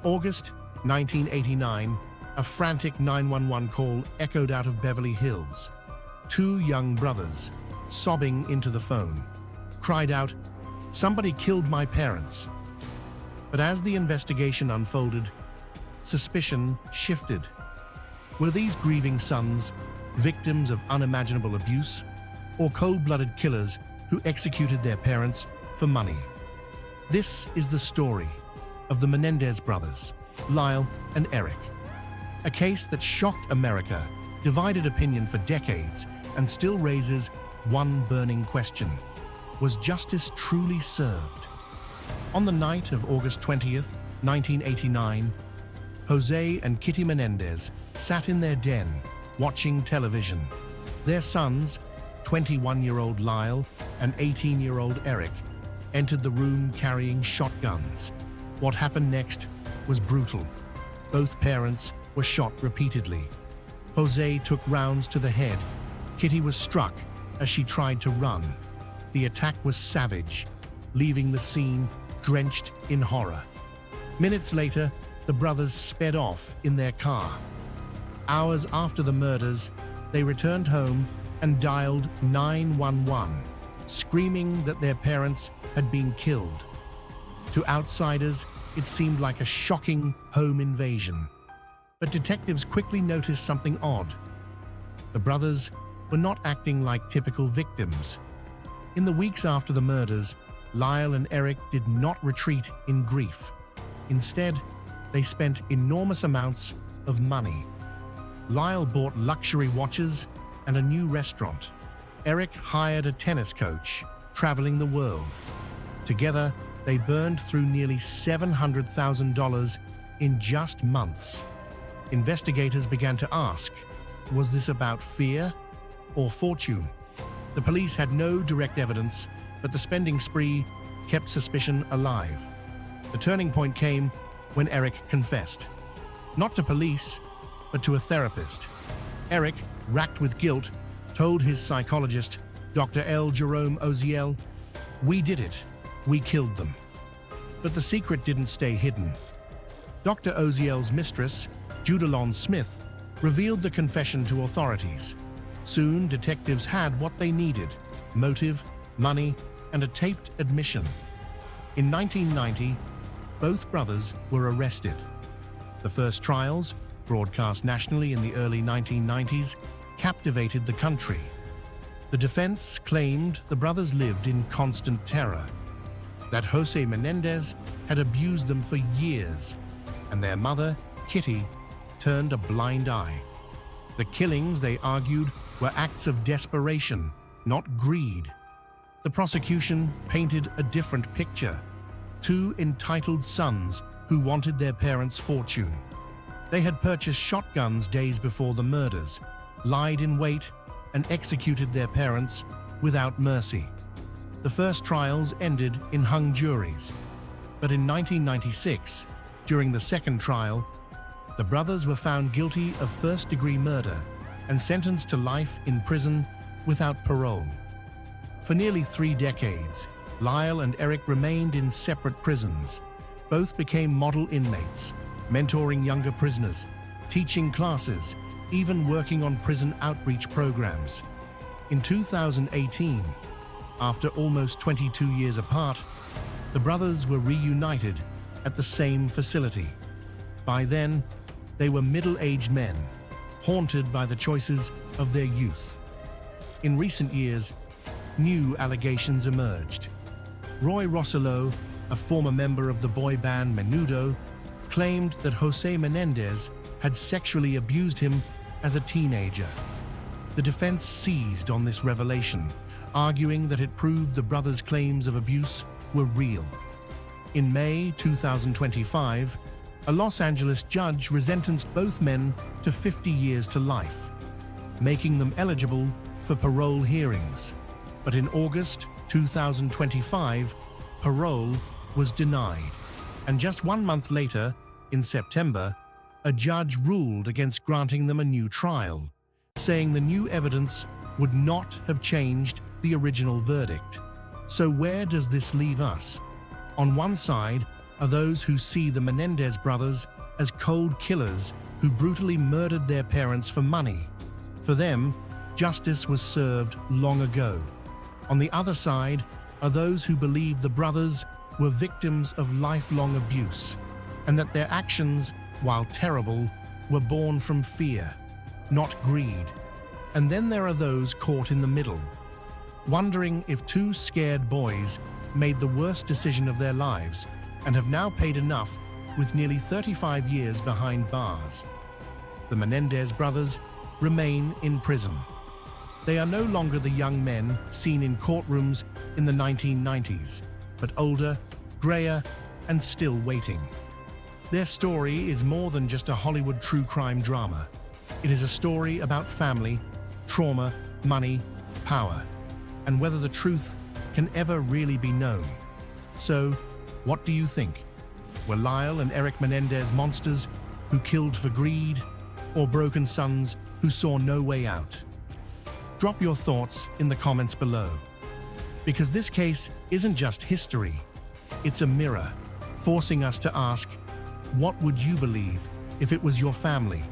August 1989, a frantic 911 call echoed out of Beverly Hills. Two young brothers, sobbing into the phone, cried out, "Somebody killed my parents." But as the investigation unfolded, suspicion shifted. Were these grieving sons victims of unimaginable abuse, or cold-blooded killers who executed their parents for money? This is the story of the Menendez brothers, Lyle and Eric. A case that shocked America, divided opinion for decades, and still raises one burning question: was justice truly served? On the night of August 20th, 1989, Jose and Kitty Menendez sat in their den, watching television. Their sons, 21-year-old Lyle and 18-year-old Eric, entered the room carrying shotguns. What happened next was brutal. Both parents were shot repeatedly. Jose took rounds to the head. Kitty was struck as she tried to run. The attack was savage, leaving the scene drenched in horror. Minutes later, the brothers sped off in their car. Hours after the murders, they returned home and dialed 911, screaming that their parents had been killed. To outsiders, it seemed like a shocking home invasion. But detectives quickly noticed something odd. The brothers were not acting like typical victims. In the weeks after the murders, Lyle and Eric did not retreat in grief. Instead, they spent enormous amounts of money. Lyle bought luxury watches and a new restaurant. Eric hired a tennis coach, traveling the world. Together, they burned through nearly $700,000 in just months. Investigators began to ask, was this about fear or fortune? The police had no direct evidence, but the spending spree kept suspicion alive. The turning point came when Eric confessed. Not to police, but to a therapist. Eric, racked with guilt, told his psychologist, Dr. L. Jerome Oziel, "We did it. We killed them." But the secret didn't stay hidden. Dr. Oziel's mistress, Judalon Smith, revealed the confession to authorities. Soon, detectives had what they needed: motive, money, and a taped admission. In 1990, both brothers were arrested. The first trials, broadcast nationally in the early 1990s, captivated the country. The defense claimed the brothers lived in constant terror, that Jose Menendez had abused them for years, and their mother, Kitty, turned a blind eye. The killings, they argued, were acts of desperation, not greed. The prosecution painted a different picture: two entitled sons who wanted their parents' fortune. They had purchased shotguns days before the murders, lied in wait, and executed their parents without mercy. The first trials ended in hung juries, but in 1996, during the second trial, the brothers were found guilty of first-degree murder and sentenced to life in prison without parole. For nearly 3 decades, Lyle and Eric remained in separate prisons. Both became model inmates, mentoring younger prisoners, teaching classes, even working on prison outreach programs. In 2018, after almost 22 years apart, the brothers were reunited at the same facility. By then, they were middle-aged men, haunted by the choices of their youth. In recent years, new allegations emerged. Roy Rosselló, a former member of the boy band Menudo, claimed that Jose Menendez had sexually abused him as a teenager. The defense seized on this revelation, arguing that it proved the brothers' claims of abuse were real. In May 2025, a Los Angeles judge resentenced both men to 50 years to life, making them eligible for parole hearings. But in August 2025, parole was denied, and just 1 month later, in September, a judge ruled against granting them a new trial, saying the new evidence would not have changed the original verdict. So where does this leave us? On one side, are those who see the Menendez brothers as cold killers who brutally murdered their parents for money. For them, justice was served long ago. On the other side are those who believe the brothers were victims of lifelong abuse, and that their actions, while terrible, were born from fear, not greed. And then there are those caught in the middle, wondering if two scared boys made the worst decision of their lives and have now paid enough with nearly 35 years behind bars. The Menendez brothers remain in prison. They are no longer the young men seen in courtrooms in the 1990s, but older, grayer, and still waiting. Their story is more than just a Hollywood true crime drama. It is a story about family, trauma, money, power, and whether the truth can ever really be known. So, what do you think? Were Lyle and Eric Menendez monsters who killed for greed, or broken sons who saw no way out? Drop your thoughts in the comments below. Because this case isn't just history, it's a mirror, forcing us to ask, what would you believe if it was your family?